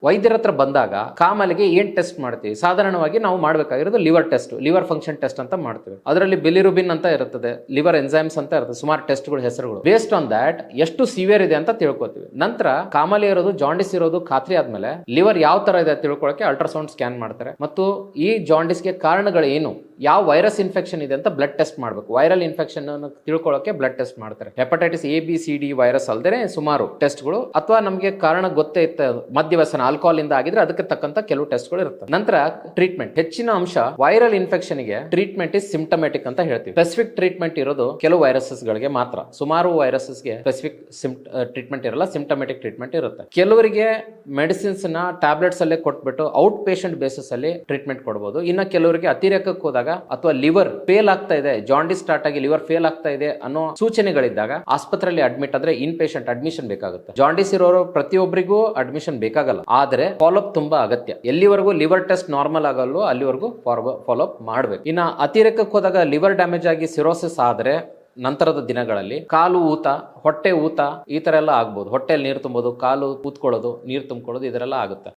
ವೈದ್ಯರ ಹತ್ರ ಬಂದಾಗ ಕಾಮಲಿಗೆ ಏನ್ ಟೆಸ್ಟ್ ಮಾಡ್ತೀವಿ? ಸಾಧಾರಣವಾಗಿ ನಾವು ಮಾಡಬೇಕಾಗಿರೋದು liver test, liver function test ಅಂತ ಮಾಡ್ತೀವಿ. ಅದರಲ್ಲಿ ಬಿಲಿರುಬಿನ್ ಅಂತ ಇರುತ್ತದೆ, ಲಿವರ್ ಎನ್ಸೈಮ್ಸ್ ಅಂತ ಇರ್ತದೆ, ಸುಮಾರು ಟೆಸ್ಟ್ಗಳು ಹೆಸರುಗಳು. ಬೇಸ್ಡ್ ಆನ್ ದಟ್ ಎಷ್ಟು ಸಿವಿಯರ್ ಇದೆ ಅಂತ ತಿಳ್ಕೊತೀವಿ. ನಂತರ ಕಾಮಲಿ ಇರೋದು, ಜಾಂಡಿಸ್ ಇರೋದು ಖಾತ್ರಿ ಆದ್ಮೇಲೆ ಲಿವರ್ ಯಾವ ತರ ಇದೆ ತಿಳ್ಕೊಳಕ್ಕೆ ಅಲ್ಟ್ರಾಸೌಂಡ್ ಸ್ಕ್ಯಾನ್ ಮಾಡ್ತಾರೆ. ಮತ್ತು ಈ ಜಾಂಡಿಸ್ಗೆ ಕಾರಣಗಳು ಏನು, ಯಾವ ವೈರಸ್ ಇನ್ಫೆಕ್ಷನ್ ಇದೆ ಅಂತ ಬ್ಲಡ್ ಟೆಸ್ಟ್ ಮಾಡಬೇಕು. ವೈರಲ್ ಇನ್ಫೆಕ್ಷನ್ ತಿಳ್ಕೊಳ್ಳೋಕೆ ಬ್ಲಡ್ ಟೆಸ್ಟ್ ಮಾಡ್ತಾರೆ. Hepatitis A B C D virus ಅಲ್ಲದೆ ಸುಮಾರು ಟೆಸ್ಟ್ಗಳು, ಅಥವಾ ನಮಗೆ ಕಾರಣ ಗೊತ್ತೇ ಇತ್ತು, ಮದ್ಯವ್ಯಸನ ಆಲ್ಕೋಹಾಲ್ ಇಂದ ಆಗಿದ್ರೆ ಅದಕ್ಕೆ ತಕ್ಕಂತ ಕೆಲವು ಟೆಸ್ಟ್ಗಳು ಇರುತ್ತೆ. ನಂತರ ಟ್ರೀಟ್ಮೆಂಟ್. ಹೆಚ್ಚಿನ ಅಂಶ ವೈರಲ್ ಇನ್ಫೆಕ್ಷನ್ ಗೆ ಟ್ರೀಟ್ಮೆಂಟ್ ಇಸ್ ಸಿಂಪ್ಟಮ್ಯಾಟಿಕ್ ಅಂತ ಹೇಳ್ತೀವಿ. ಸ್ಪೆಸಿಫಿಕ್ ಟ್ರೀಟ್ಮೆಂಟ್ ಇರೋದು ಕೆಲವು ವೈರಸಸ್ ಗಳಿಗೆ ಮಾತ್ರ. ಸುಮಾರು ವೈರಸಸ್ ಗೆ ಸ್ಪೆಸಿಫಿಕ್ ಟ್ರೀಟ್ಮೆಂಟ್ ಇರಲ್ಲ, ಸಿಂಪ್ಟಮ್ಯಾಟಿಕ್ ಟ್ರೀಟ್ಮೆಂಟ್ ಇರುತ್ತೆ. ಕೆಲವರಿಗೆ ಮೆಡಿಸಿನ್ಸ್ ನ ಟ್ಯಾಬ್ಲೆಟ್ಸ್ ಅಲ್ಲೇ ಕೊಟ್ಬಿಟ್ಟು ಔಟ್ ಪೇಷಂಟ್ ಬೇಸಿಸ್ ಅಲ್ಲಿ ಟ್ರೀಟ್ಮೆಂಟ್ ಕೊಡಬಹುದು. ಇನ್ನು ಕೆಲವರಿಗೆ ಅತಿರೇಕಕ್ಕೆ ಹೋದಾಗ ಅಥವಾ ಲಿವರ್ ಫೇಲ್ ಆಗ್ತಾ ಇದೆ, ಜಾಂಡಿಸ್ ಸ್ಟಾರ್ಟ್ ಆಗಿ ಲಿವರ್ ಫೇಲ್ ಆಗ್ತಾ ಇದೆ ಅನ್ನೋ ಸೂಚನೆಗಳಿದ್ದಾಗ ಆಸ್ಪತ್ರೆಯಲ್ಲಿ ಅಡ್ಮಿಟ್ ಆದ್ರೆ ಇನ್ ಪೇಷಂಟ್ ಅಡ್ಮಿಷನ್ ಬೇಕಾಗುತ್ತೆ. ಜಾಂಡಿಸ್ ಇರೋರು ಪ್ರತಿಯೊಬ್ಬರಿಗೂ ಅಡ್ಮಿಷನ್ ಬೇಕಾಗಲ್ಲ, ಆದ್ರೆ ಫಾಲೋಅಪ್ ತುಂಬಾ ಅಗತ್ಯ. ಎಲ್ಲಿವರೆಗೂ ಲಿವರ್ ಟೆಸ್ಟ್ ನಾರ್ಮಲ್ ಆಗಲ್ಲೋ ಅಲ್ಲಿವರೆಗೂ ಫಾಲೋಅಪ್ ಮಾಡಬೇಕು. ಇನ್ನ ಅತಿರೇಕಕ್ಕೆ ಹೋದಾಗ ಲಿವರ್ ಡ್ಯಾಮೇಜ್ ಆಗಿ ಸಿರೋಸಿಸ್ ಆದ್ರೆ ನಂತರದ ದಿನಗಳಲ್ಲಿ ಕಾಲು ಊತ, ಹೊಟ್ಟೆ ಊತ ಈ ತರ ಎಲ್ಲ ಆಗ್ಬೋದು. ಹೊಟ್ಟೆಯಲ್ಲಿ ನೀರು ತುಂಬೋದು, ಕಾಲು ಕೂತ್ಕೊಳ್ಳೋದು, ನೀರು ತುಂಬಿಕೊಳ್ಳೋದು ಇದರೆಲ್ಲ ಆಗುತ್ತೆ.